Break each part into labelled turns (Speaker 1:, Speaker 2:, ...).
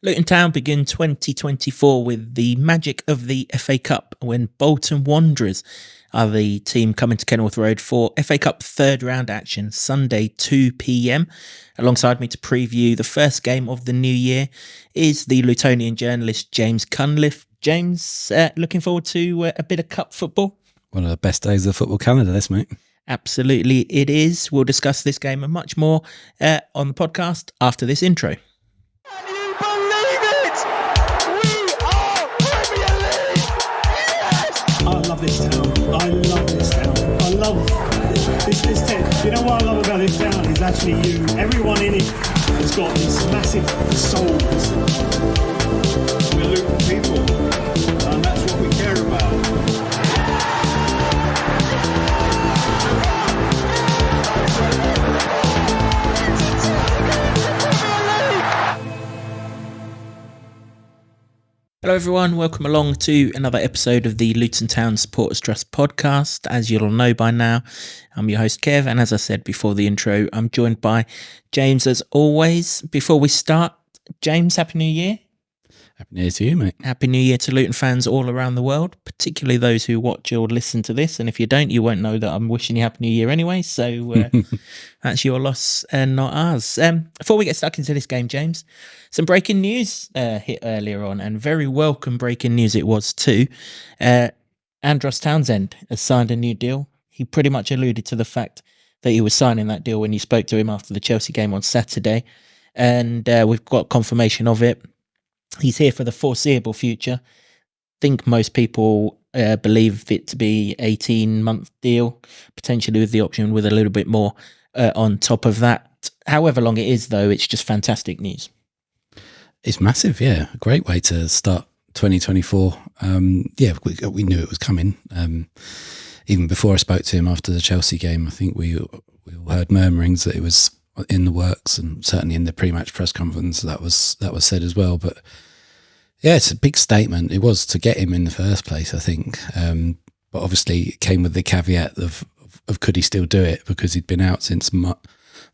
Speaker 1: Luton Town begin 2024 with the magic of the FA Cup when Bolton Wanderers are the team coming to Kenilworth Road for FA Cup third round action Sunday 2 p.m. Alongside me to preview the first game of the new year is the Lutonian journalist James Cunliffe. James, looking forward to a bit of cup football?
Speaker 2: One of the best days of the football calendar, this, mate.
Speaker 1: Absolutely it is. We'll discuss this game and much more on the podcast after this intro.
Speaker 3: I love this town. I love this town. I love this town. You know what I love about this town is actually you. Everyone in it has got these massive souls. We're Luton people, and that's what we care about.
Speaker 1: Hello everyone, welcome along to another episode of the Luton Town Supporters Trust podcast. As you'll know by now, I'm your host Kev, and as I said before the intro, I'm joined by James as always. Before we start, James, Happy New Year.
Speaker 2: Happy New Year to you, mate.
Speaker 1: Happy New Year to Luton fans all around the world, particularly those who watch or listen to this. And if you don't, you won't know that I'm wishing you Happy New Year anyway. So that's your loss and not ours. Before we get stuck into this game, James, some breaking news hit earlier on, and very welcome breaking news it was too. Andros Townsend has signed a new deal. He pretty much alluded to the fact that he was signing that deal when you spoke to him after the Chelsea game on Saturday. And we've got confirmation of it. He's here for the foreseeable future. I think most people believe it to be 18-month deal, potentially with the option with a little bit more on top of that. However long it is, though, it's just fantastic news.
Speaker 2: It's massive, yeah. A great way to start 2024. We knew it was coming. Even before I spoke to him after the Chelsea game, I think we all heard murmurings that it was in the works, and certainly in the pre-match press conference that was said as well. But yeah, it's a big statement. It was to get him in the first place, I think. But obviously it came with the caveat of could he still do it, because he'd been out since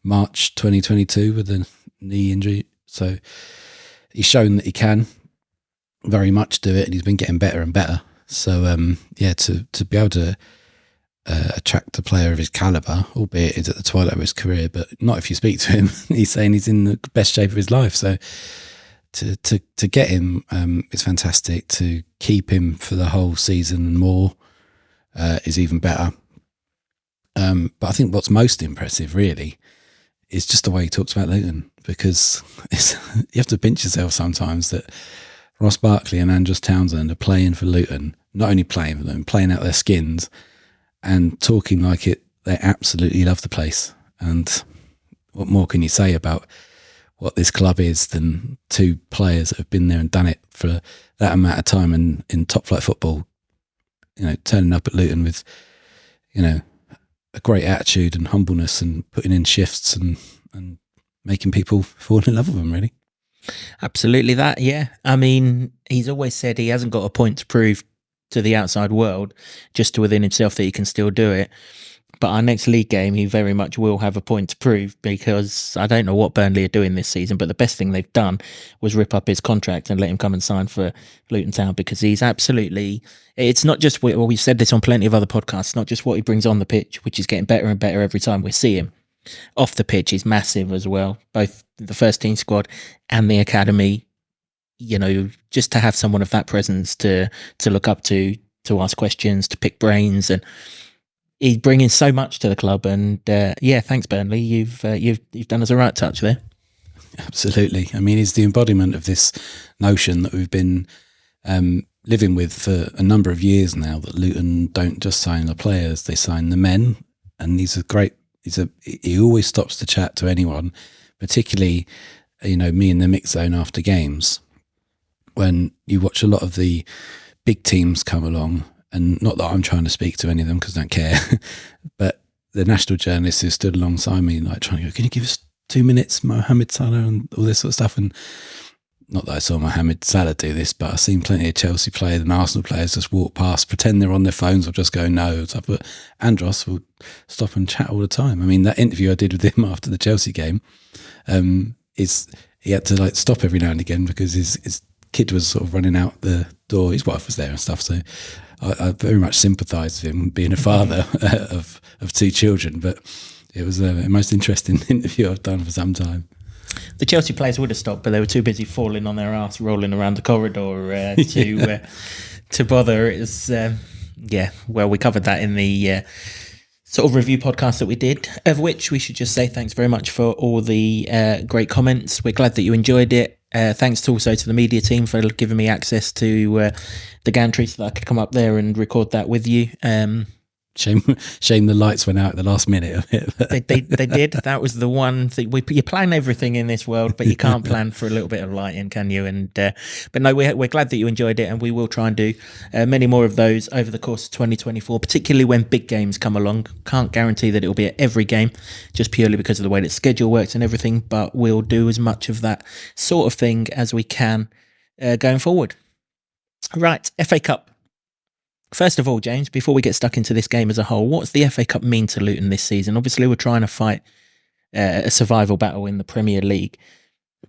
Speaker 2: March 2022 with a knee injury. So he's shown that he can very much do it, and he's been getting better and better. So to be able to attract a player of his calibre, albeit he's at the twilight of his career, but not if you speak to him. He's saying he's in the best shape of his life. So to get him is fantastic. To keep him for the whole season and more is even better. But I think what's most impressive really is just the way he talks about Luton, because you have to pinch yourself sometimes that Ross Barkley and Andros Townsend are playing for Luton, not only playing for Luton, playing out their skins and talking like they absolutely love the place. And what more can you say about what this club is than two players that have been there and done it for that amount of time in top flight football, turning up at Luton with, a great attitude and humbleness and putting in shifts and making people fall in love with them, really.
Speaker 1: Absolutely that, yeah. I mean, he's always said he hasn't got a point to prove to the outside world, just to within himself that he can still do it. But our next league game, he very much will have a point to prove, because I don't know what Burnley are doing this season, but the best thing they've done was rip up his contract and let him come and sign for Luton Town, because he's absolutely, it's not just, we've said this on plenty of other podcasts, not just what he brings on the pitch, which is getting better and better every time we see him. Off the pitch, he's massive as well, both the first team squad and the academy. Just to have someone of that presence to look up to ask questions, to pick brains, and he's bringing so much to the club. And thanks Burnley, you've done us a right touch there.
Speaker 2: Absolutely. I mean, he's the embodiment of this notion that we've been living with for a number of years now, that Luton don't just sign the players, they sign the men. And he always stops to chat to anyone, particularly me in the mix zone after games. When you watch a lot of the big teams come along, and not that I'm trying to speak to any of them because I don't care, but the national journalists who stood alongside me, like trying to go, can you give us 2 minutes, Mohamed Salah and all this sort of stuff? And not that I saw Mohamed Salah do this, but I've seen plenty of Chelsea players and Arsenal players just walk past, pretend they're on their phones or just go no. But Andros will stop and chat all the time. I mean, that interview I did with him after the Chelsea game is he had to like stop every now and again because his kid was sort of running out the door. His wife was there and stuff. So I very much sympathised with him being a father of two children. But it was the most interesting interview I've done for some time.
Speaker 1: The Chelsea players would have stopped, but they were too busy falling on their arse, rolling around the corridor to bother. It was, well, we covered that in the sort of review podcast that we did, of which we should just say thanks very much for all the great comments. We're glad that you enjoyed it. Thanks also to the media team for giving me access to the gantry so that I could come up there and record that with you.
Speaker 2: Shame the lights went out at the last minute of it.
Speaker 1: They did. That was the one thing. You plan everything in this world, but you can't plan for a little bit of lighting, can you? And but no, we're glad that you enjoyed it, and we will try and do many more of those over the course of 2024, particularly when big games come along. Can't guarantee that it will be at every game, just purely because of the way that schedule works and everything, but we'll do as much of that sort of thing as we can going forward. Right, FA Cup. First of all, James, before we get stuck into this game as a whole, what's the FA Cup mean to Luton this season? Obviously, we're trying to fight a survival battle in the Premier League,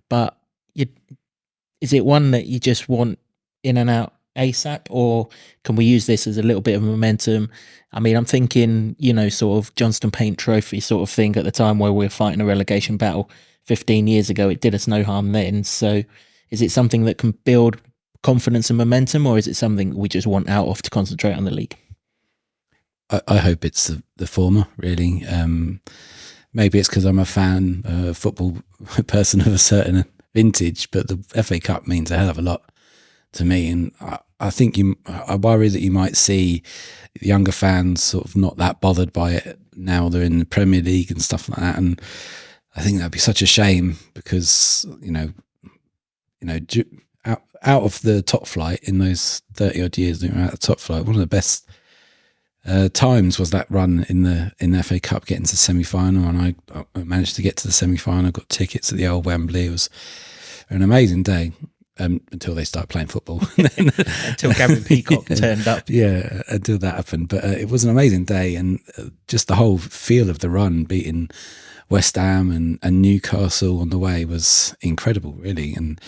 Speaker 1: but is it one that you just want in and out ASAP, or can we use this as a little bit of momentum? I mean, I'm thinking, sort of Johnston Paint Trophy sort of thing at the time where we were fighting a relegation battle 15 years ago. It did us no harm then. So is it something that can build confidence and momentum, or is it something we just want out of to concentrate on the league?
Speaker 2: I hope it's the former, really. Maybe it's because I'm a fan, football person of a certain vintage, but the FA Cup means a hell of a lot to me. And I think I worry that you might see younger fans sort of not that bothered by it now they're in the Premier League and stuff like that. And I think that'd be such a shame because, out of the top flight in those 30 odd years that we were at the top flight, one of the best times was that run in the FA Cup, getting to the semi-final, and I managed to get to the semi-final, got tickets at the old Wembley. It was an amazing day until they started playing football.
Speaker 1: Until Gavin Peacock turned up.
Speaker 2: Yeah, until that happened. But it was an amazing day, and just the whole feel of the run, beating West Ham and Newcastle on the way, was incredible, really. And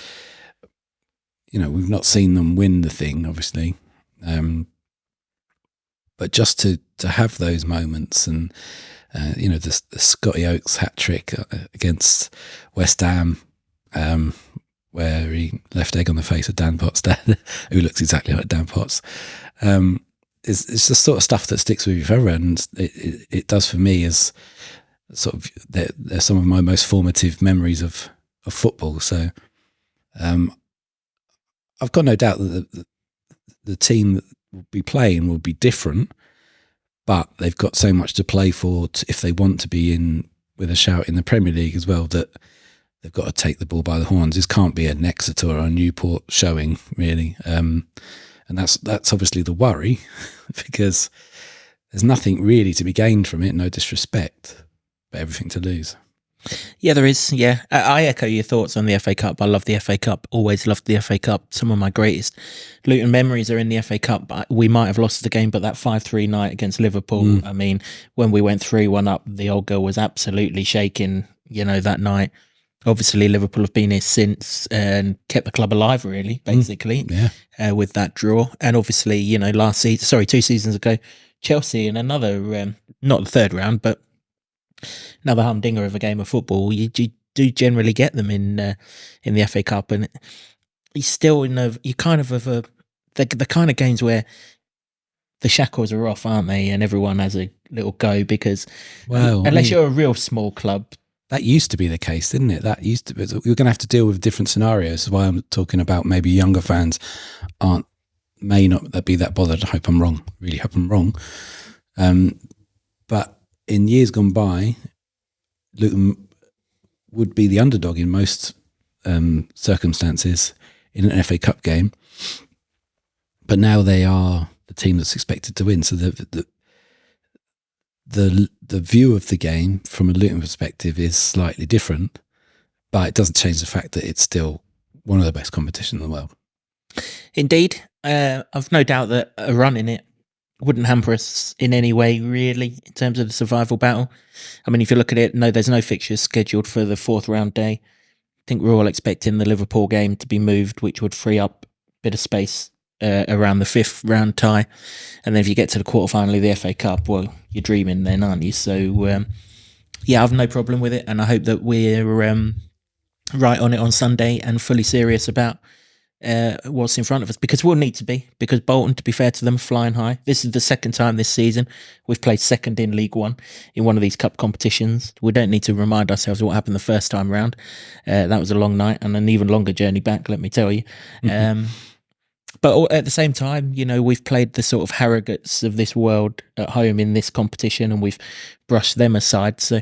Speaker 2: we've not seen them win the thing, obviously, but just to have those moments, and the Scotty Oakes hat trick against West Ham, where he left egg on the face of Dan Potts' dad, who looks exactly like Dan Potts. It's the sort of stuff that sticks with you forever, and it does for me. As sort of they're some of my most formative memories of football. So. I've got no doubt that the team that will be playing will be different, but they've got so much to play for if they want to be in with a shout in the Premier League as well, that they've got to take the ball by the horns. This can't be an Exeter or a Newport showing, really. And that's obviously the worry, because there's nothing really to be gained from it, no disrespect, but everything to lose.
Speaker 1: Yeah, there is. Yeah, I echo your thoughts on the FA Cup. I love the FA Cup. Always loved the FA Cup. Some of my greatest Luton memories are in the FA Cup. We might have lost the game, but that 5-3 night against Liverpool. I mean, when we went 3-1 up, the old girl was absolutely shaking. That night. Obviously, Liverpool have been here since and kept the club alive, really, basically, with that draw. And obviously, 2 seasons ago, Chelsea in another, not the third round, but another humdinger of a game of football. You do generally get them in the FA Cup, and you still you kind of have the kind of games where the shackles are off, aren't they? And everyone has a little go, because unless you're a real small club.
Speaker 2: That used to be the case, didn't it? That used to be. You're going to have to deal with different scenarios. That's why I'm talking about maybe younger fans may not be that bothered. I hope I'm wrong. Really hope I'm wrong. But in years gone by, Luton would be the underdog in most circumstances in an FA Cup game. But now they are the team that's expected to win. So the view of the game from a Luton perspective is slightly different, but it doesn't change the fact that it's still one of the best competitions in the world.
Speaker 1: Indeed. I've no doubt that a run in it wouldn't hamper us in any way, really, in terms of the survival battle. I mean, if you look at it, there's no fixtures scheduled for the fourth round day. think we're all expecting the Liverpool game to be moved, which would free up a bit of space around the 5th round tie. And then if you get to the quarterfinal of the FA Cup, well, you're dreaming then, aren't you? So, yeah, I've no problem with it. And I hope that we're right on it on Sunday and fully serious about what's in front of us, because we'll need to be, because Bolton, to be fair to them, flying high. This is the second time this season we've played second in League One in one of these cup competitions. We don't need to remind ourselves what happened the first time round. That was a long night and an even longer journey back, let me tell you. But at the same time, you know, we've played the sort of Harrogates of this world at home in this competition, and we've brushed them aside. So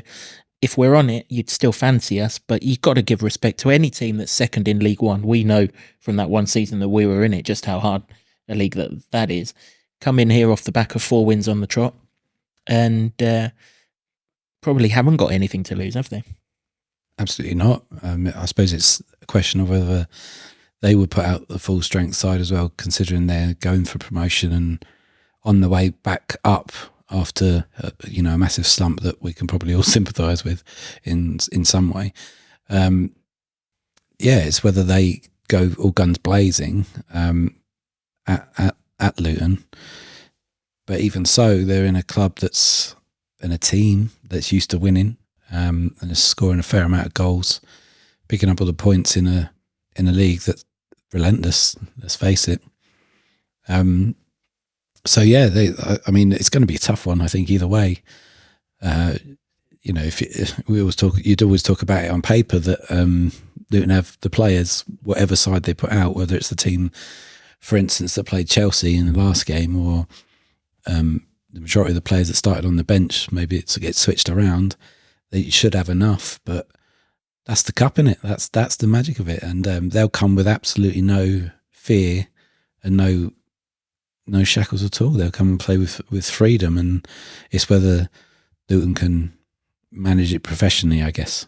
Speaker 1: if we're on it, you'd still fancy us, but you've got to give respect to any team that's second in League One. We know from that one season that we were in it just how hard a league that is. Come in here off the back of 4 wins on the trot, and probably haven't got anything to lose, have they?
Speaker 2: Absolutely not. I suppose it's a question of whether they would put out the full strength side as well, considering they're going for promotion and on the way back up after a massive slump that we can probably all sympathise with in some way. It's whether they go all guns blazing at Luton, but even so, they're in a club that's in a team that's used to winning and is scoring a fair amount of goals, picking up all the points in a league that's relentless. Let's face it. So yeah, it's going to be a tough one. I think either way. You'd always talk about it on paper that Luton have the players, whatever side they put out, whether it's the team, for instance, that played Chelsea in the last game, or the majority of the players that started on the bench, maybe it gets switched around. They should have enough, but that's the cup, innit? That's the magic of it, and they'll come with absolutely no fear and no shackles at all. They'll come and play with freedom, and it's whether Luton can manage it professionally, I guess.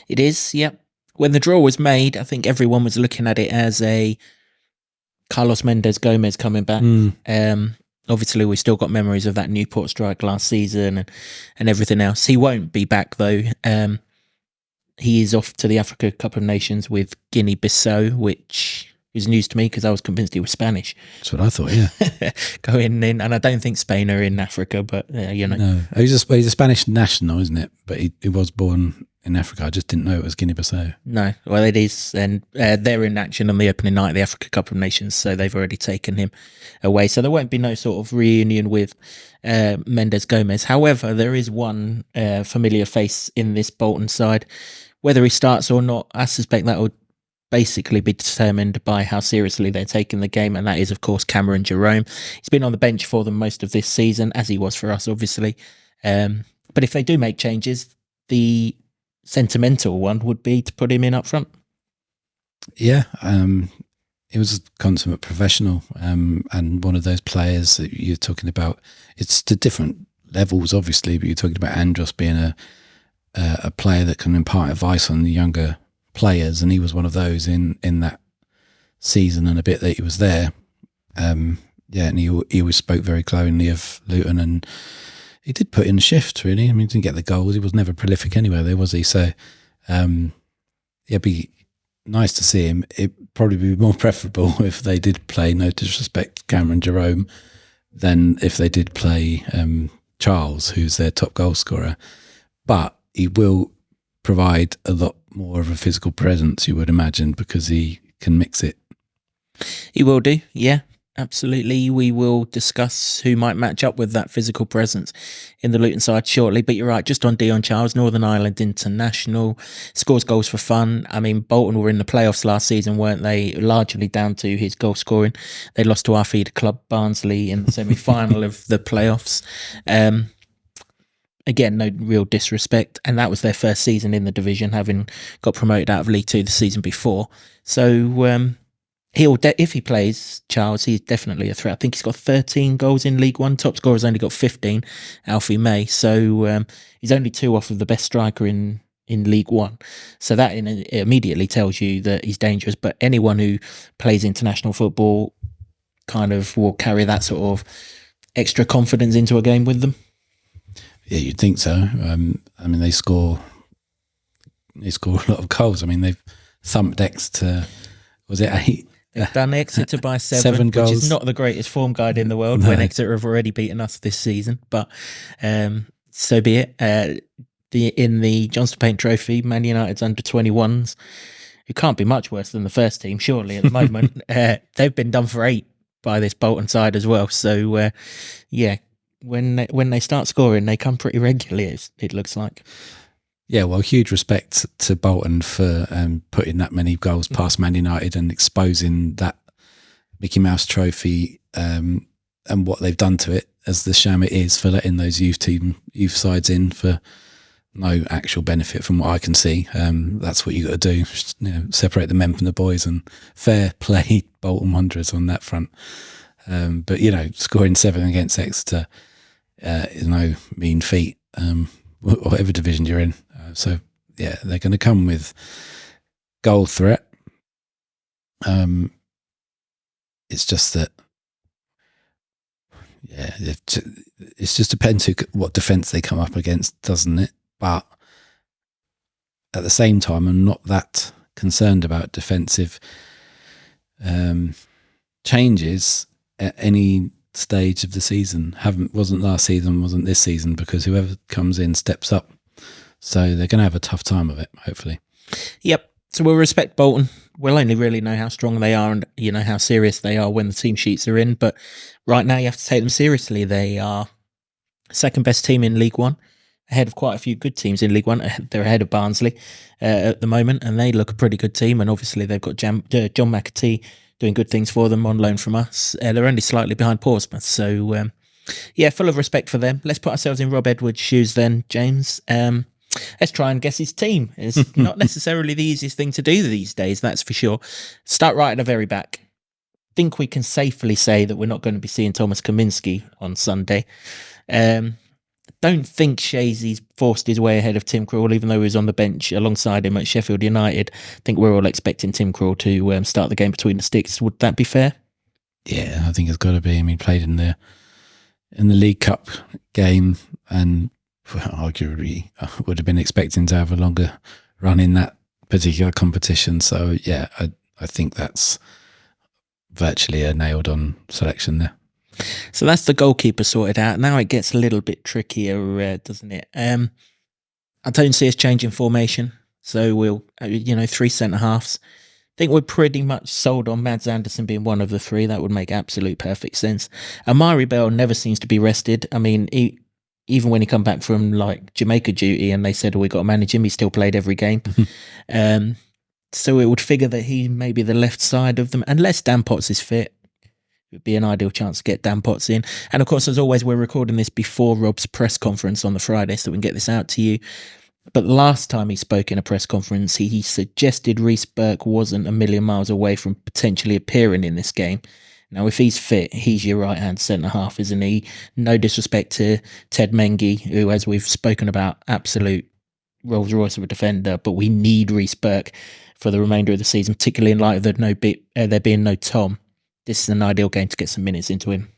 Speaker 1: It is, yep. When the draw was made, I think everyone was looking at it as a Carlos Mendes-Gomes coming back. Obviously, we still got memories of that Newport strike last season and everything else. He won't be back, though. He is off to the Africa Cup of Nations with Guinea-Bissau, which is news to me because I was convinced he was Spanish.
Speaker 2: That's what I thought, yeah.
Speaker 1: Going in, and I don't think Spain are in Africa, but
Speaker 2: No, he's a Spanish national, isn't it? But he was born in Africa. I just didn't know it was Guinea-Bissau.
Speaker 1: No, well, it is, and they're in action on the opening night of the Africa Cup of Nations, so they've already taken him away. So there won't be no sort of reunion with Mendes-Gomes. However, there is one familiar face in this Bolton side. Whether he starts or not, I suspect that will basically be determined by how seriously they're taking the game, and that is, of course, Cameron Jerome. He's been on the bench for them most of this season, as he was for us, obviously. But if they do make changes, the sentimental one would be to put him in up front.
Speaker 2: Yeah, he was a consummate professional, and one of those players that you're talking about. It's to different levels, obviously, but you're talking about Andros being a player that can impart advice on the younger players, and he was one of those in that season and a bit that he was there. And he always spoke very glowingly of Luton, and he did put in a shift, really. I mean, he didn't get the goals. He was never prolific anywhere there, was he? So, it'd be nice to see him. It'd probably be more preferable if they did play, no disrespect, Cameron Jerome, than if they did play Charles, who's their top goal scorer. But he will provide a lot more of a physical presence, you would imagine, because he can mix it.
Speaker 1: He will do, yeah. Absolutely. We will discuss who might match up with that physical presence in the Luton side shortly. But you're right, just on Dion Charles, Northern Ireland international, scores goals for fun. I mean, Bolton were in the playoffs last season, weren't they? Largely down to his goal scoring. They lost to our feeder club, Barnsley, in the semi-final of the playoffs. Again, no real disrespect. And that was their first season in the division, having got promoted out of League Two the season before. So, if he plays, Charles, he's definitely a threat. I think he's got 13 goals in League One. Top scorer's only got 15, Alfie May. So he's only 2 off of the best striker in League One. So that immediately tells you that he's dangerous. But anyone who plays international football kind of will carry that sort of extra confidence into a game with them.
Speaker 2: Yeah, you'd think so. I mean, they score he scored a lot of goals. I mean, they've thumped Exeter. Was it 8?
Speaker 1: They've done Exeter by 7
Speaker 2: goals.
Speaker 1: Which is not the greatest form guide in the world when Exeter have already beaten us this season. But so be it. In the Johnston Paint Trophy, Man United's under 21s, who can't be much worse than the first team, surely, at the moment. They've been done for 8 by this Bolton side as well. So, when they start scoring, they come pretty regularly, it looks like.
Speaker 2: Yeah, well, huge respect to Bolton for putting that many goals past Man United and exposing that Mickey Mouse trophy and what they've done to it as the sham it is, for letting those youth sides in for no actual benefit from what I can see. That's what you got to do, separate the men from the boys, and fair play Bolton Wanderers on that front. But, scoring 7 against Exeter is no mean feat, whatever division you're in. So, yeah, they're going to come with goal threat. It's just that, it's just depends what defence they come up against, doesn't it? But at the same time, I'm not that concerned about defensive changes at any stage of the season. Wasn't last season, wasn't this season, because whoever comes in steps up. So they're going to have a tough time of it, hopefully.
Speaker 1: Yep. So we'll respect Bolton. We'll only really know how strong they are and how serious they are when the team sheets are in. But right now you have to take them seriously. They are second best team in League One, ahead of quite a few good teams in League One. They're ahead of Barnsley at the moment, and they look a pretty good team. And obviously they've got John McAtee doing good things for them on loan from us. They're only slightly behind Portsmouth. So, full of respect for them. Let's put ourselves in Rob Edwards' shoes then, James. Let's try and guess his team. It's not necessarily the easiest thing to do these days, that's for sure. Start right at the very back. Think we can safely say that we're not going to be seeing Thomas Kaminski on Sunday. Don't think Shazy's forced his way ahead of Tim Krul, even though he was on the bench alongside him at Sheffield United. I think we're all expecting Tim Krul to start the game between the sticks. Would that be fair?
Speaker 2: Yeah, I think it's got to be. I mean, he played in the League Cup game, and arguably would have been expecting to have a longer run in that particular competition. So, yeah, I think that's virtually a nailed-on selection there.
Speaker 1: So that's the goalkeeper sorted out. Now it gets a little bit trickier, doesn't it? I don't see us changing formation. So we'll, 3 centre-halves. I think we're pretty much sold on Mads Andersen being one of the 3. That would make absolute perfect sense. Amari Bell never seems to be rested. I mean, even when he come back from Jamaica duty and they said, we got to manage him, he still played every game. So it would figure that he may be the left side of them, unless Dan Potts is fit. It would be an ideal chance to get Dan Potts in. And of course, as always, we're recording this before Rob's press conference on the Friday so we can get this out to you. But last time he spoke in a press conference, he suggested Reece Burke wasn't a million miles away from potentially appearing in this game. Now, if he's fit, he's your right-hand centre-half, isn't he? No disrespect to Ted Mengi, who, as we've spoken about, absolute Rolls-Royce of a defender, but we need Reece Burke for the remainder of the season, particularly in light of there being no Tom. This is an ideal game to get some minutes into him.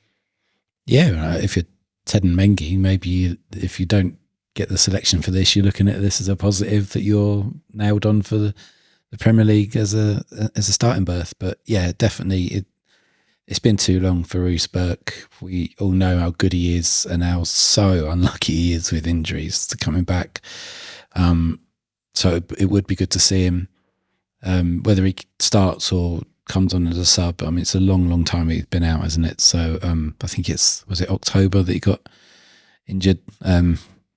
Speaker 2: Yeah, if you're Ted and Mengi, maybe if you don't get the selection for this, you're looking at this as a positive that you're nailed on for the Premier League as a starting berth. But yeah, definitely it's been too long for Reece Burke. We all know how good he is and how so unlucky he is with injuries to coming back. So it would be good to see him, whether he starts or comes on as a sub. I mean, it's a long time he's been out, isn't it? So I think was it October that he got injured?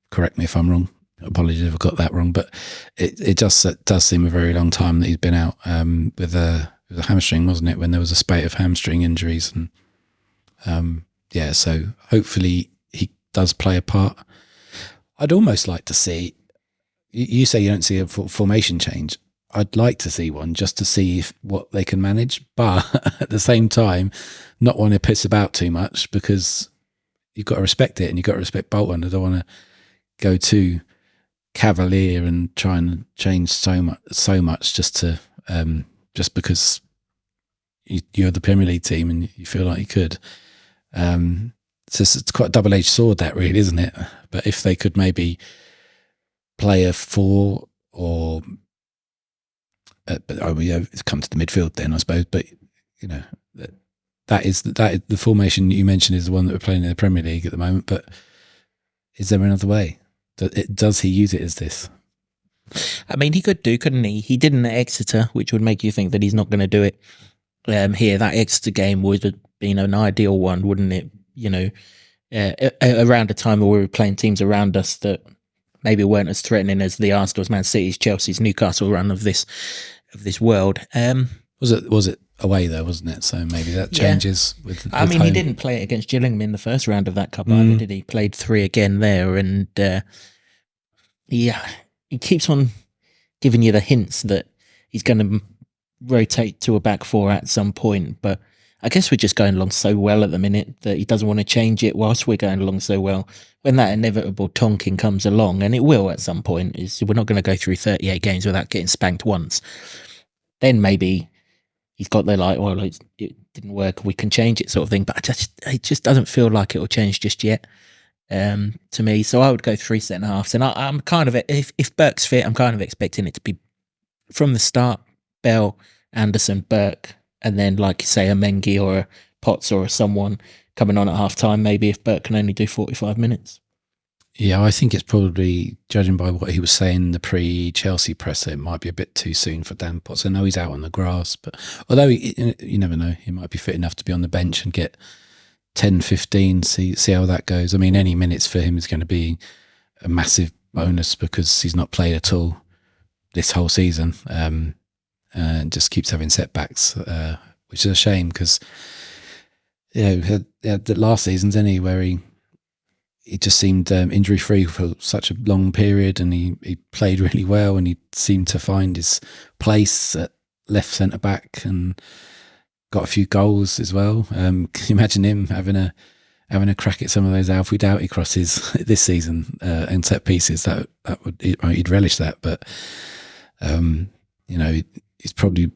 Speaker 2: Correct me if I'm wrong. Apologies if I got that wrong, but it just does seem a very long time that he's been out with a hamstring, wasn't it? When there was a spate of hamstring injuries, and so hopefully he does play a part. I'd almost like to see. You say you don't see a formation change. I'd like to see one just to see what they can manage, but at the same time, not want to piss about too much because you've got to respect it and you've got to respect Bolton. I don't want to go too cavalier and try and change so much just because you're the Premier League team and you feel like you could. It's quite a double-edged sword, that really, isn't it? But if they could maybe play a 4 or but it's come to the midfield then, I suppose. But that is the formation you mentioned is the one that we're playing in the Premier League at the moment. But is there another way? Does he use it as this?
Speaker 1: I mean, he could do, couldn't he? He didn't at Exeter, which would make you think that he's not going to do it here. That Exeter game would have been an ideal one, wouldn't it? Around a time where we were playing teams around us that maybe weren't as threatening as the Arsenal's, Man City's, Chelsea's, Newcastle run of this world.
Speaker 2: Was it away though, wasn't it? So maybe that changes with
Speaker 1: home.
Speaker 2: He
Speaker 1: didn't play it against Gillingham in the first round of that cup either, did he? Played 3 again there, and he keeps on giving you the hints that he's going to rotate to a back 4 at some point, but I guess we're just going along so well at the minute that he doesn't want to change it whilst we're going along so well. When that inevitable tonking comes along, and it will at some point, we're not going to go through 38 games without getting spanked once. Then maybe he's got the it didn't work, we can change it sort of thing. But it just doesn't feel like it will change just yet to me. So I would go 3 centre halves, and I'm kind of, if Burke's fit, I'm kind of expecting it to be from the start Bell, Anderson, Burke, and then, like you say, a Mengi or a Potts or someone coming on at half time, maybe, if Burke can only do 45 minutes.
Speaker 2: Yeah, I think it's probably, judging by what he was saying in the pre-Chelsea presser, it might be a bit too soon for Dan Potts. I know he's out on the grass, but although you never know, he might be fit enough to be on the bench and get 10, 15, see how that goes. I mean, any minutes for him is going to be a massive bonus because he's not played at all this whole season. And just keeps having setbacks, which is a shame because had the last season's where he just seemed injury free for such a long period, and he played really well, and he seemed to find his place at left centre back and got a few goals as well. Can you imagine him having a crack at some of those Alfie Doughty crosses this season and set pieces? That would he'd relish that, but he's probably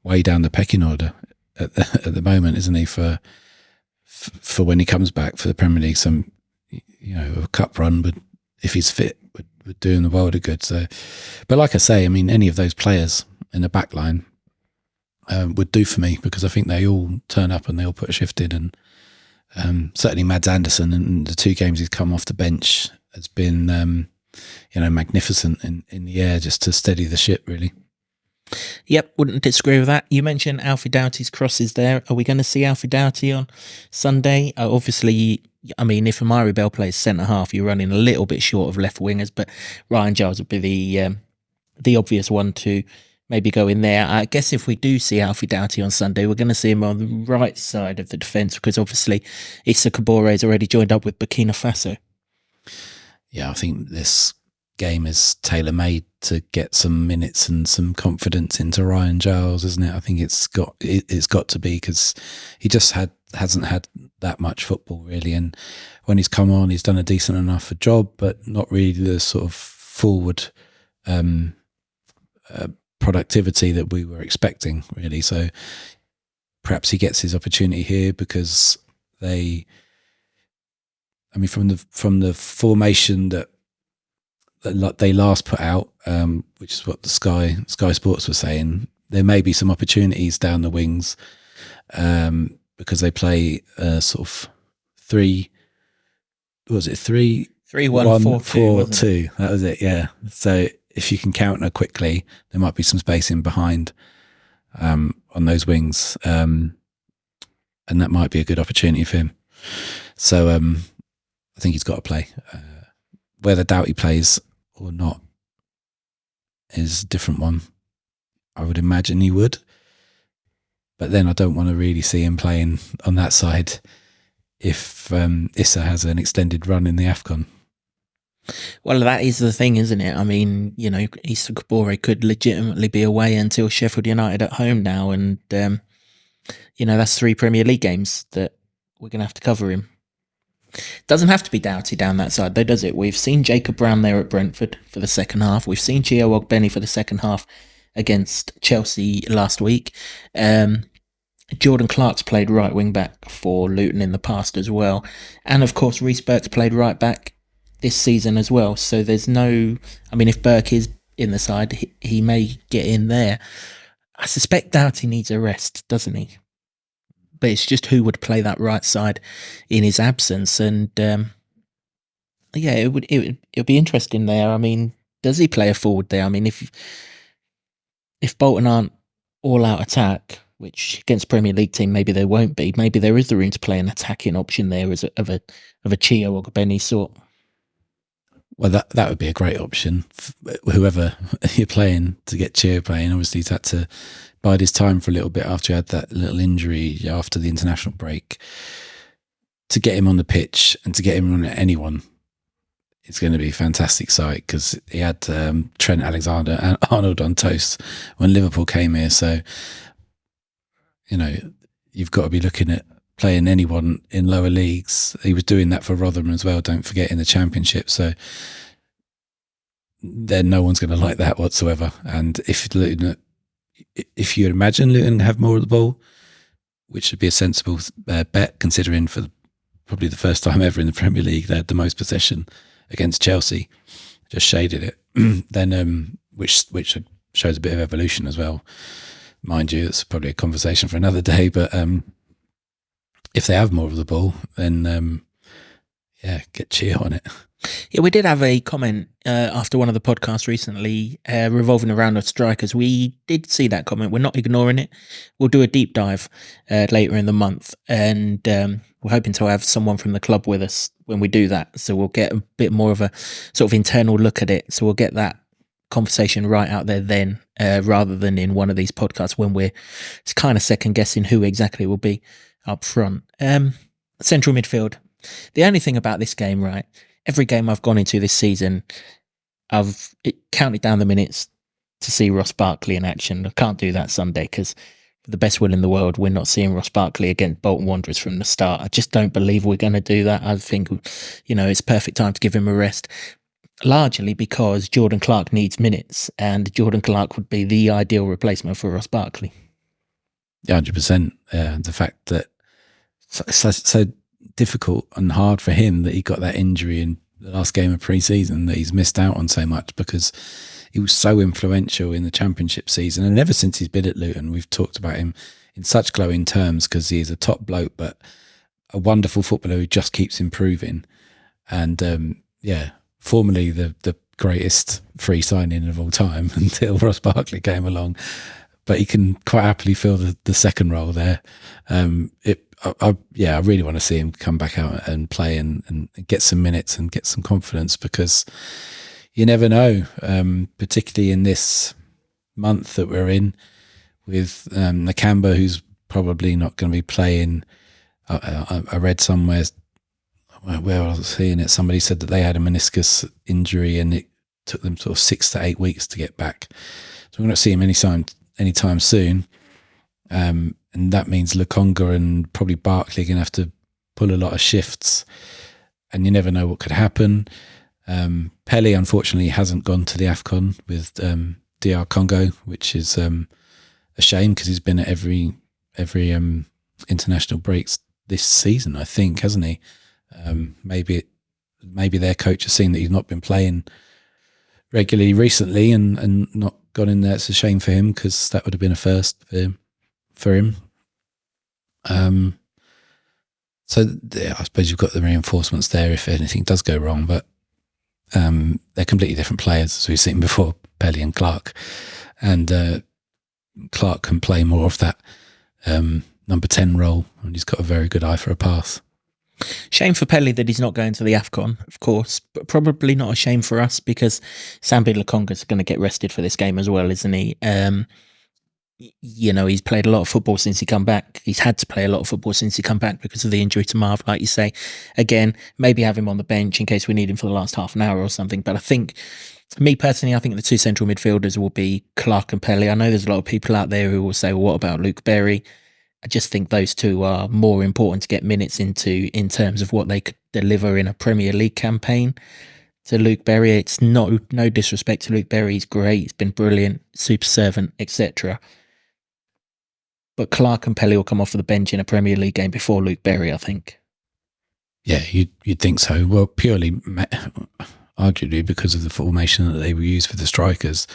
Speaker 2: way down the pecking order at the moment, isn't he? For when he comes back for the Premier League, some a cup run would, if he's fit, would do him the world of good. So, but like I say, I mean, any of those players in the back line would do for me because I think they all turn up and they all put a shift in. And certainly Mads Anderson, and the 2 games he's come off the bench has been magnificent in the air, just to steady the ship, really.
Speaker 1: Yep, wouldn't disagree with that. You mentioned Alfie Doughty's crosses there. Are we going to see Alfie Doughty on Sunday? Obviously, I mean, if Amari Bell plays centre half, you're running a little bit short of left wingers, but Ryan Giles would be the obvious one to maybe go in there. I guess if we do see Alfie Doughty on Sunday, we're going to see him on the right side of the defence because obviously Issa Kabore has already joined up with Burkina Faso.
Speaker 2: Yeah, I think this game is tailor-made to get some minutes and some confidence into Ryan Giles, isn't it? I think it's got to be, because he just hasn't had that much football really, and when he's come on, he's done a decent enough job, but not really the sort of forward productivity that we were expecting, really. So perhaps he gets his opportunity here because from the formation that they last put out, which is what the Sky Sports were saying, there may be some opportunities down the wings because they play sort of 3-1-4-2. That was it, yeah. So if you can counter quickly, there might be some space in behind on those wings, and that might be a good opportunity for him. So I think he's got to play. Whether Doughty plays or not is a different one. I would imagine he would, but then I don't want to really see him playing on that side if Issa has an extended run in the AFCON.
Speaker 1: Well, that is the thing, isn't it? I mean, Issa Kabore could legitimately be away until Sheffield United at home now, and that's 3 Premier League games that we're going to have to cover him. Doesn't have to be Doughty down that side, though, does it? We've seen Jacob Brown there at Brentford for the second half. We've seen Gio Ogbeni for the second half against Chelsea last week. Jordan Clark's played right wing back for Luton in the past as well. And, of course, Reece Burke's played right back this season as well. So there's no... I mean, if Burke is in the side, he may get in there. I suspect Doughty needs a rest, doesn't he? But it's just who would play that right side in his absence, and yeah, it would be interesting there. I mean, does he play a forward there? I mean, if Bolton aren't all out attack, which against Premier League team maybe they won't be, maybe there is the room to play an attacking option there as of a Chio or Benny sort.
Speaker 2: Well, that would be a great option. Whoever you're playing to get Chio playing, obviously he's had to bide his time for a little bit after he had that little injury after the international break. To get him on the pitch and to get him on anyone, it's going to be a fantastic sight, because he had Trent Alexander-Arnold on toast when Liverpool came here. So, you know, you've got to be looking at playing anyone in lower leagues. He was doing that for Rotherham as well, don't forget, in the Championship. So then no one's going to like that whatsoever. And if you imagine Luton have more of the ball, which would be a sensible bet, considering for probably the first time ever in the Premier League they had the most possession against Chelsea, just shaded it, then which shows a bit of evolution as well. Mind you, it's probably a conversation for another day, but if they have more of the ball, then get Chio on it.
Speaker 1: Yeah, we did have a comment after one of the podcasts recently revolving around the strikers. We did see that comment. We're not ignoring it. We'll do a deep dive later in the month, and we're hoping to have someone from the club with us when we do that. So we'll get a bit more of a sort of internal look at it. So we'll get that conversation right out there then, rather than in one of these podcasts when we're kind of second guessing who exactly will be up front. Central midfield. The only thing about this game, right? Every game I've gone into this season, I've counted down the minutes to see Ross Barkley in action. I can't do that Sunday because, for the best will in the world, we're not seeing Ross Barkley against Bolton Wanderers from the start. I just don't believe we're going to do that. I think, it's perfect time to give him a rest, largely because Jordan Clark needs minutes, and Jordan Clark would be the ideal replacement for Ross Barkley.
Speaker 2: 100%. The fact that so difficult and hard for him that he got that injury in the last game of pre-season, that he's missed out on so much, because he was so influential in the Championship season. And ever since he's been at Luton, we've talked about him in such glowing terms, because he is a top bloke, but a wonderful footballer who just keeps improving. And formerly the greatest free signing of all time until Ross Barkley came along. But he can quite happily fill the second role there. I really want to see him come back out and play and get some minutes and get some confidence, because you never know, particularly in this month that we're in with Nakamba, who's probably not going to be playing. I read somewhere where I was seeing it, somebody said that they had a meniscus injury and it took them sort of 6 to 8 weeks to get back. So we're not seeing him anytime soon. And that means Lukonga and probably Barkley are going to have to pull a lot of shifts, and you never know what could happen. Pelly, unfortunately, hasn't gone to the AFCON with DR Congo, which is a shame, because he's been at every international breaks this season, I think, hasn't he? Maybe their coach has seen that he's not been playing regularly recently and not gone in there. It's a shame for him, because that would have been a first for him. So I suppose you've got the reinforcements there if anything does go wrong, but they're completely different players, as we've seen before, Pelly and Clark. And Clark can play more of that number 10 role, and he's got a very good eye for a pass.
Speaker 1: Shame for Pelly that he's not going to the AFCON, of course, but probably not a shame for us, because Sambi Lukonga's going to get rested for this game as well, isn't he? He's played a lot of football since he come back. He's had to play a lot of football since he come back because of the injury to Marv, like you say. Again, maybe have him on the bench in case we need him for the last half an hour or something. But I think, me personally, I think the two central midfielders will be Clark and Pelly. I know there's a lot of people out there who will say, well, what about Luke Berry? I just think those two are more important to get minutes into in terms of what they could deliver in a Premier League campaign. To Luke Berry, it's no disrespect to Luke Berry. He's great. He's been brilliant, super servant, etc. But Clark and Pelly will come off of the bench in a Premier League game before Luke Berry, I think.
Speaker 2: Yeah, you'd think so. Well, purely, arguably because of the formation that they were used for the strikers.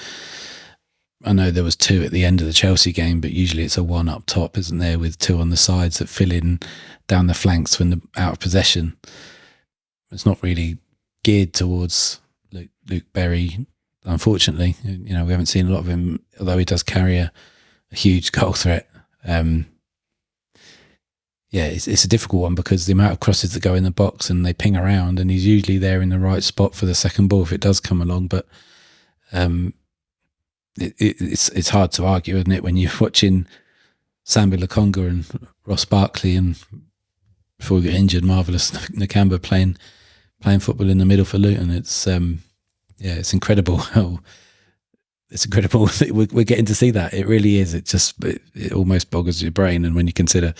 Speaker 2: I know there was 2 at the end of the Chelsea game, but usually it's a 1 up top, isn't there, with 2 on the sides that fill in down the flanks when they're out of possession. It's not really geared towards Luke Berry, unfortunately. We haven't seen a lot of him, although he does carry a huge goal threat. It's a difficult one because the amount of crosses that go in the box and they ping around, and he's usually there in the right spot for the second ball if it does come along. But it's hard to argue, isn't it, when you're watching Sambi Lokonga and Ross Barkley, and before we get injured, Marvellous Nakamba playing football in the middle for Luton. It's it's incredible how that we're getting to see that. It really is. It almost boggles your brain. And when you consider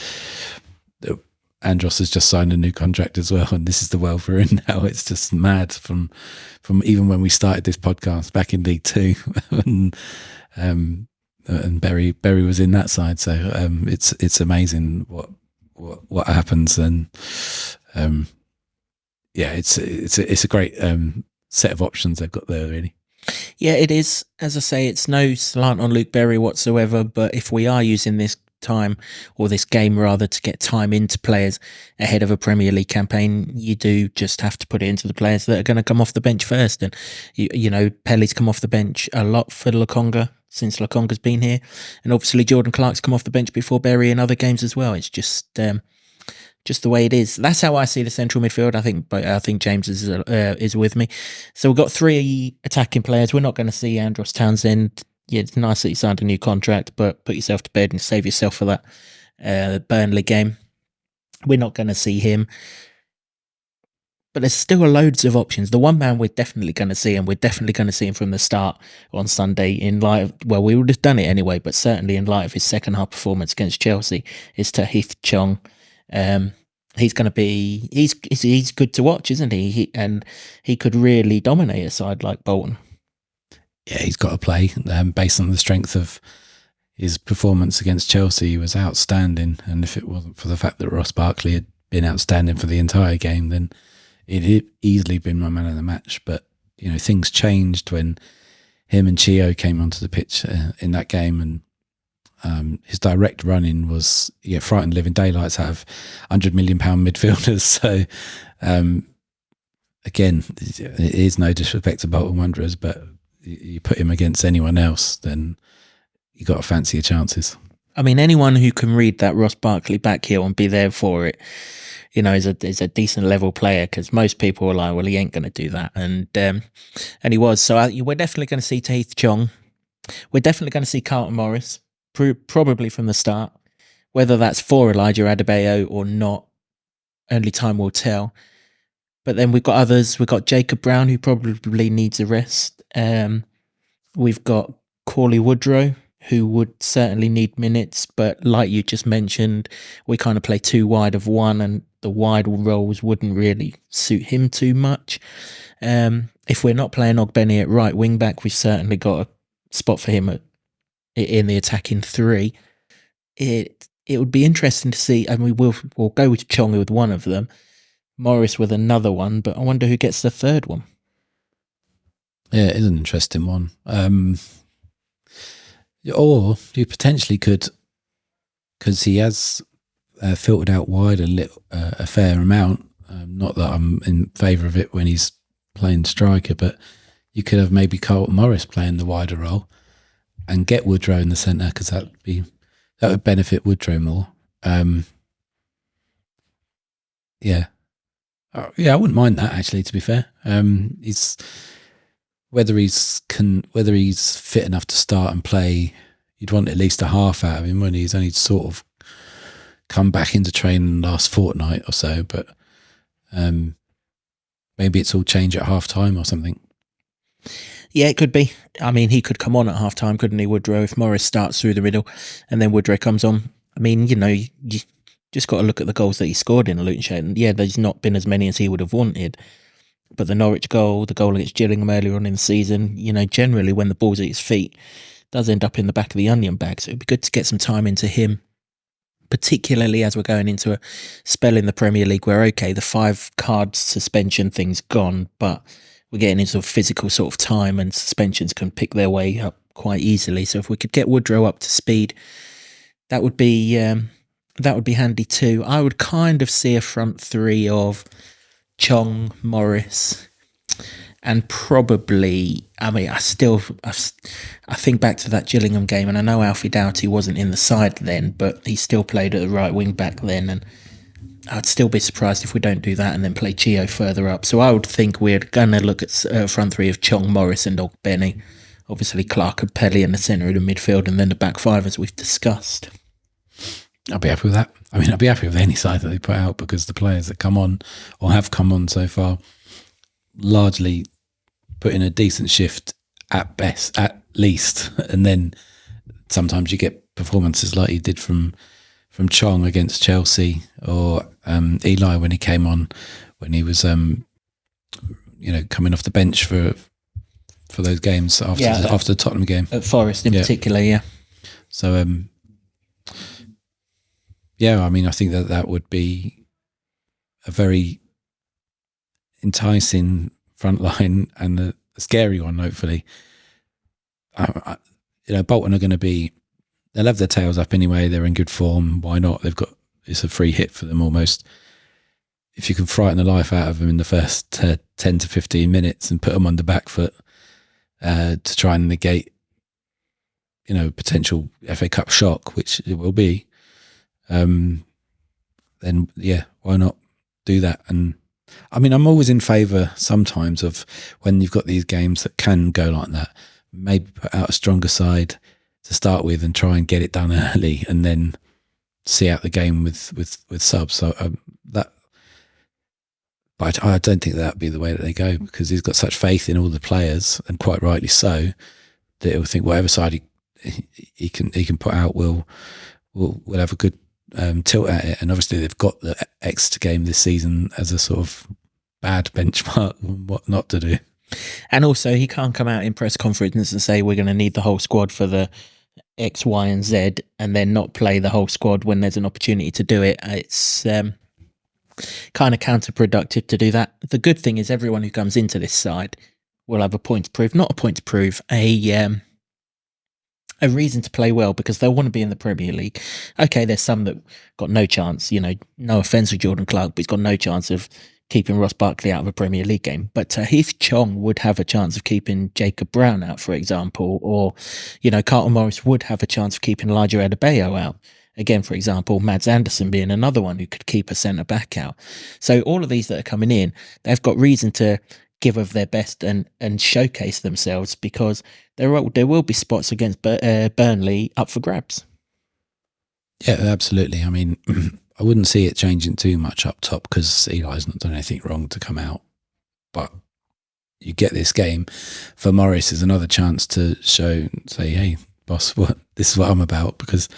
Speaker 2: that Andros has just signed a new contract as well, and this is the world we're in now, it's just mad from even when we started this podcast back in League Two, and Berry was in that side. So it's amazing what happens, and it's a great set of options they've got there, really.
Speaker 1: Yeah, it is. As I say, it's no slant on Luke Berry whatsoever, but if we are using this time, or this game rather, to get time into players ahead of a Premier League campaign, you do just have to put it into the players that are going to come off the bench first. And Pelly's come off the bench a lot for Lokonga since Lokonga's been here, and obviously Jordan Clark's come off the bench before Berry in other games as well. It's just the way it is. That's how I see the central midfield. I think James is with me. So we've got 3 attacking players. We're not going to see Andros Townsend. Yeah, it's nice that he signed a new contract, but put yourself to bed and save yourself for that Burnley game. We're not going to see him. But there's still loads of options. The one man we're definitely going to see, and we're definitely going to see him from the start on Sunday, in light of, well, we would have done it anyway, but certainly in light of his second half performance against Chelsea, is Tahith Chong. He's going to be, he's good to watch, isn't he? He could really dominate a side like Bolton.
Speaker 2: Yeah, he's got to play. Based on the strength of his performance against Chelsea, he was outstanding. And if it wasn't for the fact that Ross Barkley had been outstanding for the entire game, then it'd easily been my man of the match. But things changed when him and Chio came onto the pitch in that game, and his direct running was frightened living daylights out of £100 million midfielders. So again, it is no disrespect to Bolton Wanderers, but you put him against anyone else, then you got to fancy your chances.
Speaker 1: I mean, anyone who can read that Ross Barkley back heel and be there for it, is a decent level player, because most people are like, well, he ain't going to do that, and he was. So we're definitely going to see Tahith Chong. We're definitely going to see Carlton Morris, probably from the start. Whether that's for Elijah Adebayo or not, only time will tell. But then we've got others. We've got Jacob Brown, who probably needs a rest. We've got Cauley Woodrow, who would certainly need minutes. But like you just mentioned, we kind of play 2 wide of 1, and the wide roles wouldn't really suit him too much. If we're not playing Ogbeni at right wing back, we've certainly got a spot for him in the attacking 3. It would be interesting to see. I mean, we'll go with Chong with one of them, Morris with another one, but I wonder who gets the third one.
Speaker 2: Yeah, it is an interesting one. Or you potentially could, because he has filtered out wide a fair amount. Not that I'm in favour of it when he's playing striker, but you could have maybe Carlton Morris playing the wider role and get Woodrow in the centre, because that would benefit Woodrow more. Yeah, I wouldn't mind that, actually. To be fair, whether he's fit enough to start and play, you'd want at least a half out of him when he's only sort of come back into training last fortnight or so. But maybe it's all change at half time or something.
Speaker 1: Yeah, it could be. I mean, he could come on at half time, couldn't he, Woodrow, if Morris starts through the middle and then Woodrow comes on. I mean, you just got to look at the goals that he scored in Luton Show. Yeah, there's not been as many as he would have wanted. But the Norwich goal, the goal against Gillingham earlier on in the season, generally when the ball's at his feet, does end up in the back of the onion bag. So it'd be good to get some time into him, particularly as we're going into a spell in the Premier League where, okay, the 5 card suspension thing's gone, but we're getting into a physical sort of time, and suspensions can pick their way up quite easily. So if we could get Woodrow up to speed, that would be handy too. I would kind of see a front three of Chong, Morris, and probably, I mean, I think back to that Gillingham game, and I know Alfie Doughty wasn't in the side then, but he still played at the right wing back then, and I'd still be surprised if we don't do that and then play Chio further up. So I would think we're going to look at front three of Chong, Morris and Ogbenny. Obviously Clark and Pelly in the centre of the midfield, and then the back five as we've discussed.
Speaker 2: I'll be happy with that. I mean, I'll be happy with any side that they put out, because the players that come on or have come on so far largely put in a decent shift at best, at least. And then sometimes you get performances like he did from Chong against Chelsea, or Eli when he came on, when he was coming off the bench for those games after the Tottenham game
Speaker 1: at Forest in particular. Yeah.
Speaker 2: So I mean, I think that would be a very enticing front line, and a scary one, hopefully. Bolton are going to be, they'll have their tails up anyway. They're in good form. Why not? It's a free hit for them almost. If you can frighten the life out of them in the first 10 to 15 minutes and put them on the back foot to try and negate, potential FA Cup shock, which it will be, then why not do that? And I mean, I'm always in favour sometimes of, when you've got these games that can go like that, maybe put out a stronger side to start with and try and get it done early, and then see out the game with subs. So but I don't think that'd be the way that they go, because he's got such faith in all the players, and quite rightly so, that he'll think whatever side he can put out will have a good tilt at it. And obviously they've got the Exeter game this season as a sort of bad benchmark on what not to do.
Speaker 1: And also, he can't come out in press conference and say we're going to need the whole squad for the X, Y, and Z, and then not play the whole squad when there's an opportunity to do it. It's kind of counterproductive to do that. The good thing is everyone who comes into this side will have a point to prove, not a point to prove, a reason to play well, because they'll want to be in the Premier League. Okay, there's some that got no chance, no offence with Jordan Clark, but he's got no chance of keeping Ross Barkley out of a Premier League game. But Heath Chong would have a chance of keeping Jacob Brown out, for example, or, Carlton Morris would have a chance of keeping Elijah Adebayo out. Again, for example, Mads Anderson being another one who could keep a centre-back out. So all of these that are coming in, they've got reason to give of their best and showcase themselves, because there will be spots against Burnley up for grabs.
Speaker 2: Yeah, absolutely. I mean, I wouldn't see it changing too much up top, because Eli's not done anything wrong to come out. But you get this game, for Morris is another chance to say, hey, boss, this is what I'm about, because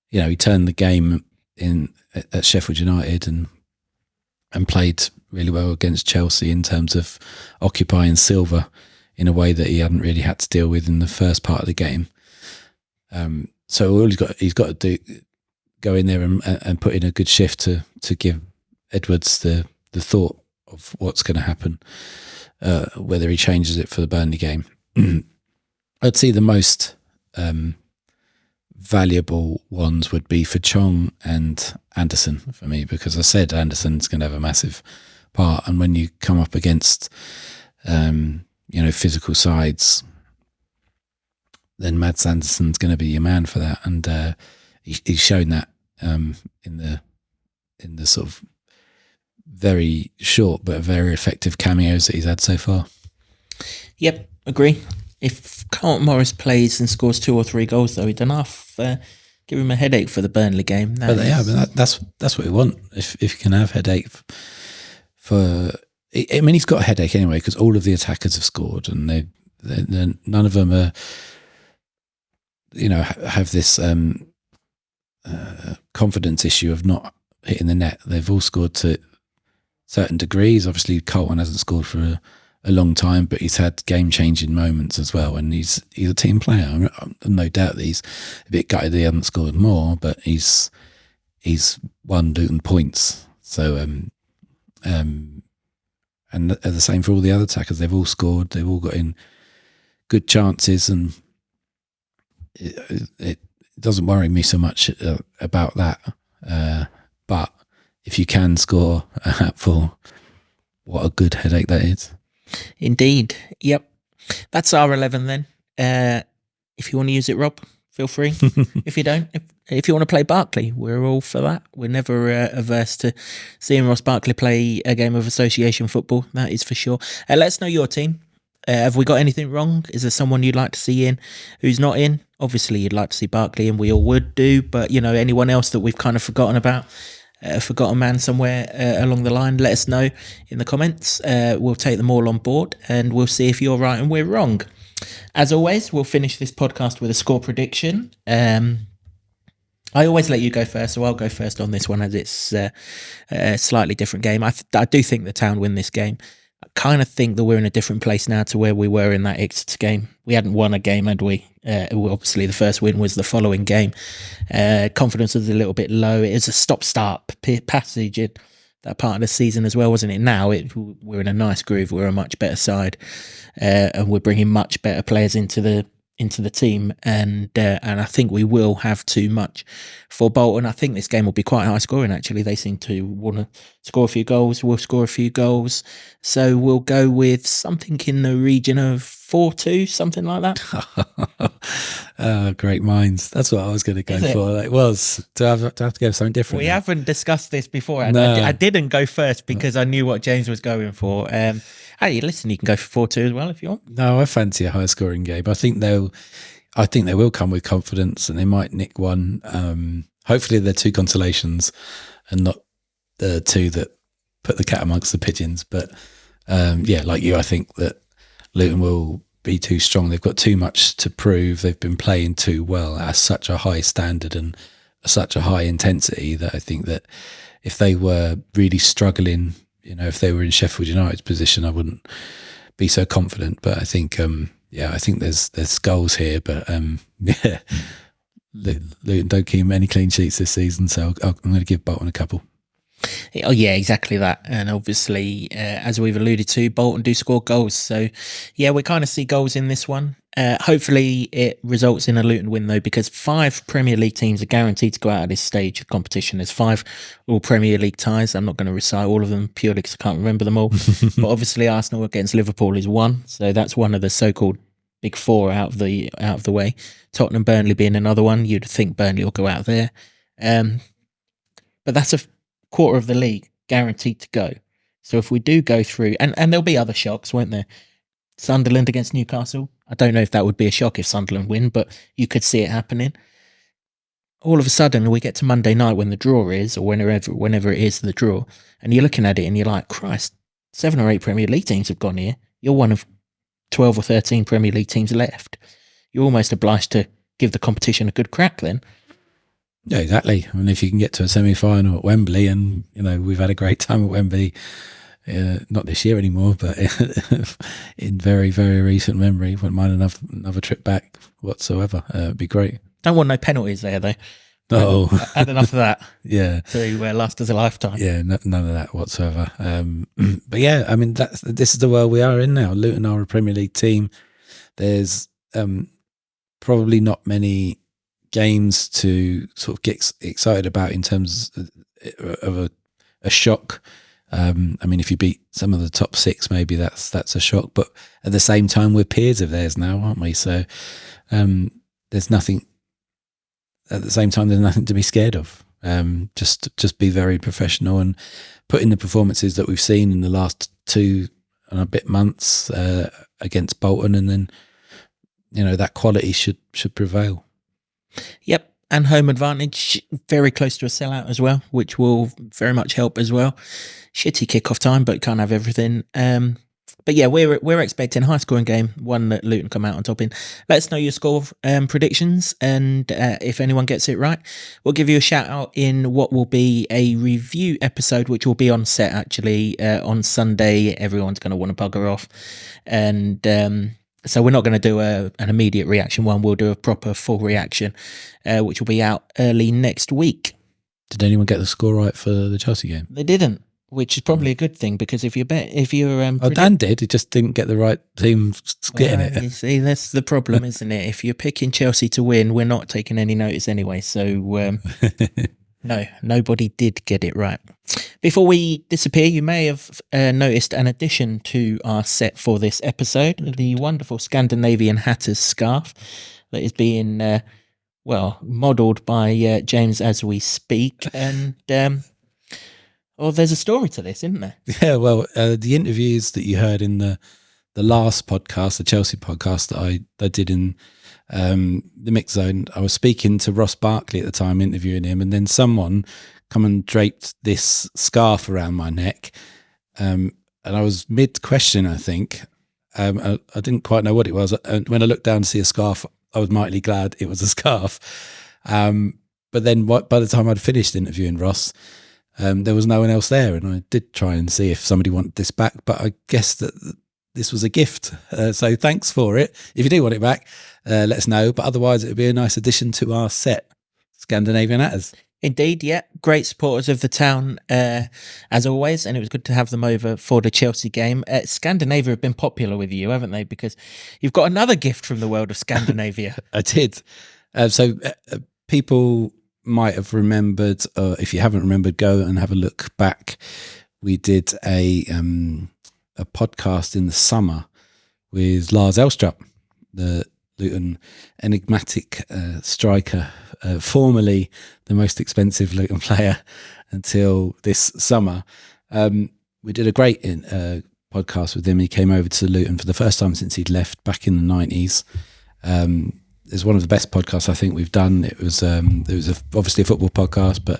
Speaker 2: he turned the game in at Sheffield United and played really well against Chelsea in terms of occupying Silva in a way that he hadn't really had to deal with in the first part of the game. So all he's got to do, go in there and put in a good shift to give Edwards the thought of what's going to happen, whether he changes it for the Burnley game. I'd see the most valuable ones would be for Chong and Anderson for me, because I said Anderson's going to have a massive part, and when you come up against physical sides, then Mads Anderson's going to be your man for that, and he's shown that in the sort of very short but very effective cameos that he's had so far.
Speaker 1: Yep, agree. If Carlton Morris plays and scores 2 or 3 goals, though, he'd enough give him a headache for the Burnley game.
Speaker 2: That's what we want. If you can have headache for, I mean, he's got a headache anyway, because all of the attackers have scored, and they none of them are, have this confidence issue of not hitting the net. They've all scored to certain degrees. Obviously, Carlton hasn't scored for a long time, but he's had game-changing moments as well, and he's a team player. I'm no doubt that he's a bit gutted that he hasn't scored more, but he's won Luton points. So and and the same for all the other attackers. They've all scored. They've all got in good chances, and it doesn't worry me so much about that. But if you can score a hatful, what a good headache that is.
Speaker 1: Indeed. Yep. That's our 11 then. If you want to use it, Rob, feel free. If you don't, if you want to play Barkley, we're all for that. We're never averse to seeing Ross Barkley play a game of association football. That is for sure. Let us know your team. Have we got anything wrong? Is there someone you'd like to see in who's not in? Obviously, you'd like to see Barkley, and we all would do. But, you know, anyone else that we've kind of forgotten about, forgotten man somewhere along the line, let us know in the comments. We'll take them all on board, and we'll see if you're right and we're wrong. As always, we'll finish this podcast with a score prediction. I always let you go first, so I'll go first on this one, as it's a slightly different game. I do think the Town win this game. I kind of think that we're in a different place now to where we were in that Exeter game. We hadn't won a game, had we? Obviously, the first win was the following game. Confidence was a little bit low. It was a stop-start passage in that part of the season as well, wasn't it? Now we're in a nice groove. We're a much better side, and we're bringing much better players into the team, and I think we will have too much for Bolton. I think this game will be quite high scoring, actually. They seem to want to score a few goals. We'll score a few goals. So we'll go with something in the region of 4-2, something like that.
Speaker 2: Great minds. That's what I was going to go for. It was to have to go something different.
Speaker 1: We haven't discussed this before.
Speaker 2: No.
Speaker 1: I didn't go first because I knew what James was going for. Hey, listen, you can go for 4-2 as well if you want.
Speaker 2: No, I fancy a high scoring game. I think they will come with confidence, and they might nick one. Hopefully they're two consolations and not the two that put the cat amongst the pigeons. But like you, I think that Luton will be too strong. They've got too much to prove. They've been playing too well at such a high standard and such a high intensity that I think that if they were really struggling, if they were in Sheffield United's position, I wouldn't be so confident. But I think, I think there's goals here. But Luton don't keep many clean sheets this season, so I'm going to give Bolton a couple.
Speaker 1: Oh yeah, exactly that. And obviously, as we've alluded to, Bolton do score goals. So yeah, we kind of see goals in this one. Hopefully it results in a Luton win, though, because 5 Premier League teams are guaranteed to go out of this stage of competition. There's 5 all Premier League ties. I'm not going to recite all of them purely because I can't remember them all. But obviously Arsenal against Liverpool is one. So that's one of the so-called big 4 out of the way. Tottenham, Burnley being another one. You'd think Burnley will go out there. But that's a quarter of the league guaranteed to go. So if we do go through, and there'll be other shocks, won't there? Sunderland against Newcastle. I don't know if that would be a shock if Sunderland win, but you could see it happening. All of a sudden, we get to Monday night when the draw is, or whenever it is the draw, and you're looking at it and you're like, Christ, 7 or 8 Premier League teams have gone here. You're one of 12 or 13 Premier League teams left. You're almost obliged to give the competition a good crack then.
Speaker 2: Yeah, exactly. I mean, if you can get to a semi-final at Wembley, and we've had a great time at Wembley, not this year anymore, but in very, very recent memory, wouldn't mind another trip back whatsoever. It'd be great. Don't
Speaker 1: want no penalties there, though.
Speaker 2: No,
Speaker 1: had enough of that.
Speaker 2: Yeah,
Speaker 1: to last us a lifetime.
Speaker 2: Yeah, none of that whatsoever. But yeah, I mean, this is the world we are in now. Luton are a Premier League team. There's probably not many games to sort of get excited about in terms of a shock. I mean, if you beat some of the top 6, maybe that's a shock. But at the same time, we're peers of theirs now, aren't we? So there's nothing. At the same time, there's nothing to be scared of. Just be very professional and put in the performances that we've seen in the last 2 and a bit months against Bolton, and then that quality should prevail. Yep. And home advantage, very close to a sellout as well, which will very much help as well. Shitty kickoff time, but can't have everything. But yeah, we're expecting a high scoring game, one that Luton come out on top in. Let us know your score predictions, and if anyone gets it right, we'll give you a shout out in what will be a review episode, which will be on set actually on Sunday. Everyone's going to want to bugger off, and so we're not going to do an immediate reaction one. We'll do a proper full reaction, which will be out early next week. Did anyone get the score right for the Chelsea game? They didn't,
Speaker 1: which is probably a good thing, because if you're
Speaker 2: Dan did. He just didn't get the right team getting it.
Speaker 1: You see, that's the problem, isn't it? If you're picking Chelsea to win, we're not taking any notice anyway. So no, nobody did get it right. Before we disappear, you may have noticed an addition to our set for this episode: the wonderful Scandinavian Hatter's scarf that is being modelled by James as we speak, and. There's a story to this, isn't there?
Speaker 2: Yeah, well, the interviews that you heard in the last podcast, the Chelsea podcast that I did in the Mix Zone, I was speaking to Ross Barkley at the time, interviewing him, and then someone come and draped this scarf around my neck, and I was mid-question, I think. I didn't quite know what it was, and when I looked down to see a scarf, I was mightily glad it was a scarf. But then by the time I'd finished interviewing Ross, there was no one else there, and I did try and see if somebody wanted this back, but I guess that this was a gift. So thanks for it. If you do want it back, let us know. But otherwise, it would be a nice addition to our set, Scandinavian Hatters.
Speaker 1: Indeed, yeah. Great supporters of the town, as always, and it was good to have them over for the Chelsea game. Scandinavia have been popular with you, haven't they? Because you've got another gift from the world of Scandinavia.
Speaker 2: I did. People might have remembered, if you haven't remembered, go and have a look back. We did a podcast in the summer with Lars Elstrup, the Luton enigmatic striker, formerly the most expensive Luton player until this summer. We did a great podcast with him. He came over to Luton for the first time since he'd left back in the 90s. It's one of the best podcasts I think we've done. It was obviously a football podcast, but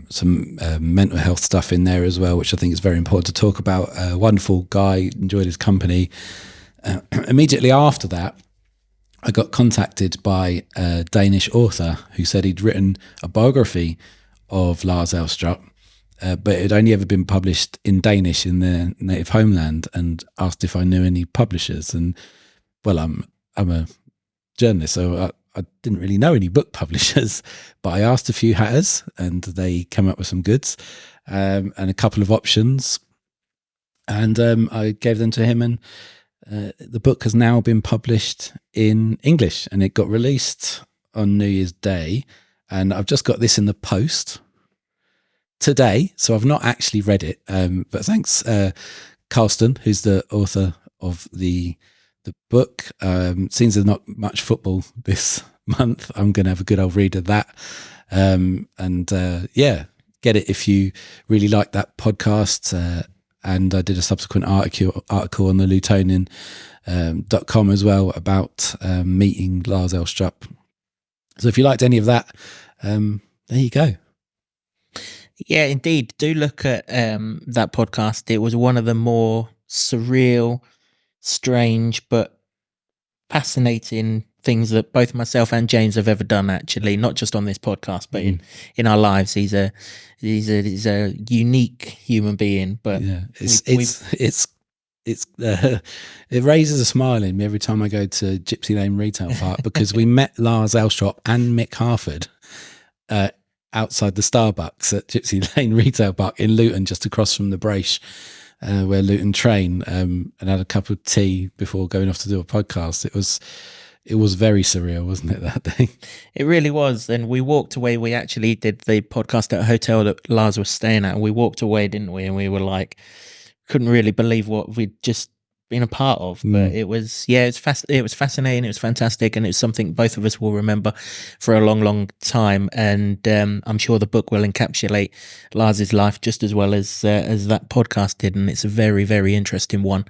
Speaker 2: some mental health stuff in there as well, which I think is very important to talk about. Wonderful guy, enjoyed his company. Immediately after that, I got contacted by a Danish author who said he'd written a biography of Lars Elstrup, but it had only ever been published in Danish in their native homeland, and asked if I knew any publishers. And well, I'm a journalist, so I didn't really know any book publishers, but I asked a few hatters and they came up with some goods and a couple of options, and I gave them to him, and the book has now been published in English, and it got released on New Year's Day, and I've just got this in the post today, so I've not actually read it, but thanks Carlston, who's the author of the book. Seems there's not much football this month, I'm going to have a good old read of that. Get it if you really like that podcast. And I did a subsequent article on the Lutonian.com as well about meeting Lars Elstrup. So if you liked any of that, there you go.
Speaker 1: Yeah, indeed. Do look at that podcast. It was one of the more surreal, strange, but fascinating things that both myself and James have ever done, actually, not just on this podcast, but in our lives. He's a unique human being, but
Speaker 2: yeah, it raises a smile in me every time I go to Gypsy Lane Retail Park, because we met Lars Elstrup and Mick Harford outside the Starbucks at Gypsy Lane Retail Park in Luton, just across from the Brace, where Luton train, and had a cup of tea before going off to do a podcast. It was very surreal, wasn't it, that day? It
Speaker 1: really was. And we walked away. We actually did the podcast at a hotel that Lars was staying at, and we walked away, didn't we? And we were like, couldn't really believe what we'd just been a part of. But it was, it was fascinating. It was fantastic, and it was something both of us will remember for a long, long time. And I'm sure the book will encapsulate Lars's life just as well as that podcast did. And it's a very, very interesting one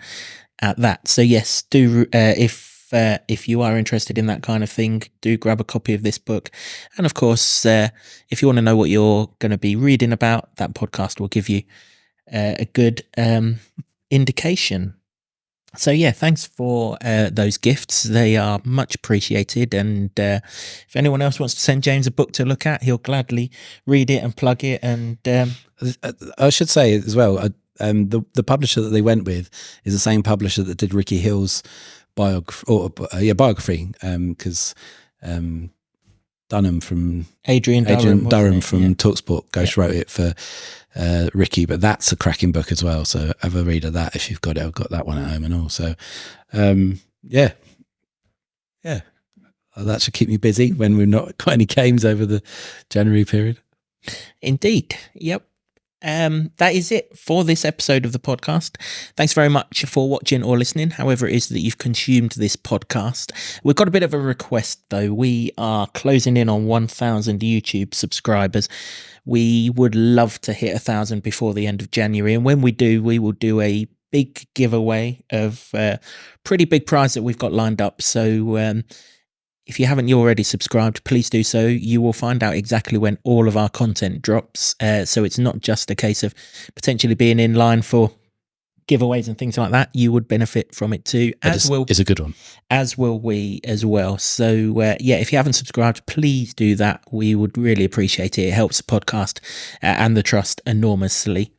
Speaker 1: at that. So yes, do if you are interested in that kind of thing, do grab a copy of this book. And of course, if you want to know what you're going to be reading about, that podcast will give you a good indication. So yeah, thanks for those gifts. They are much appreciated. And if anyone else wants to send James a book to look at, he'll gladly read it and plug it. And
Speaker 2: I should say as well, the publisher that they went with is the same publisher that did Ricky Hill's biography, because Dunham from
Speaker 1: Adrian
Speaker 2: Durham from TalkSport wrote it for Ricky, but that's a cracking book as well. So have a read of that if you've got it. I've got that one at home and all. So, yeah. That should keep me busy when we've not got any games over the January period.
Speaker 1: Indeed. Yep. That is it for this episode of the podcast. Thanks very much for watching or listening, however it is that you've consumed this podcast. We've got a bit of a request though. We are closing in on 1,000 YouTube subscribers. We would love to hit 1,000 before the end of January, and when we do, we will do a big giveaway of pretty big prize that we've got lined up. So if you haven't already subscribed, please do so. You will find out exactly when all of our content drops. So it's not just a case of potentially being in line for giveaways and things like that. You would benefit from it too.
Speaker 2: It's a good one.
Speaker 1: As will we as well. So if you haven't subscribed, please do that. We would really appreciate it. It helps the podcast and the trust enormously.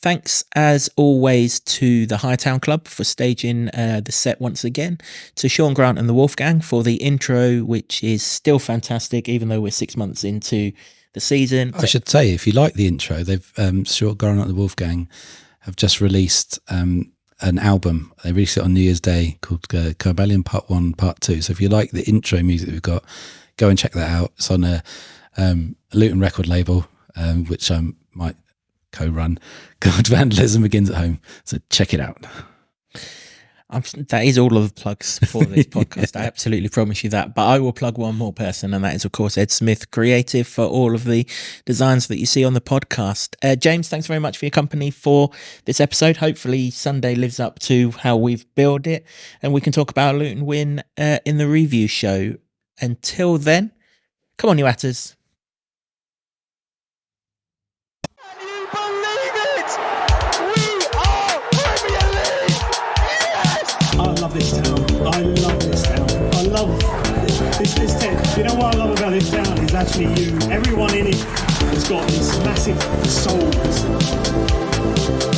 Speaker 1: Thanks, as always, to the Hightown Club for staging the set once again, to Sean Grant and the Wolfgang for the intro, which is still fantastic, even though we're 6 months into the season.
Speaker 2: I should say, if you like the intro, they've Sean Grant and the Wolfgang have just released an album. They released it on New Year's Day called Carbellion Part 1, Part 2. So if you like the intro music that we've got, go and check that out. It's on a Luton record label, which I might co-run, called Vandalism Begins at Home. So check it out.
Speaker 1: That is all of the plugs for this podcast. I absolutely promise you that. But I will plug one more person, and that is, of course, Ed Smith Creative for all of the designs that you see on the podcast. James, thanks very much for your company for this episode. Hopefully Sunday lives up to how we've built it, and we can talk about a Luton win in the review show. Until then, come on, you Atters.
Speaker 3: I love this town. I love this town. I love this town. You know what I love about this town is actually you. Everyone in it has got these massive souls.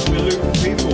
Speaker 3: We're Luton people.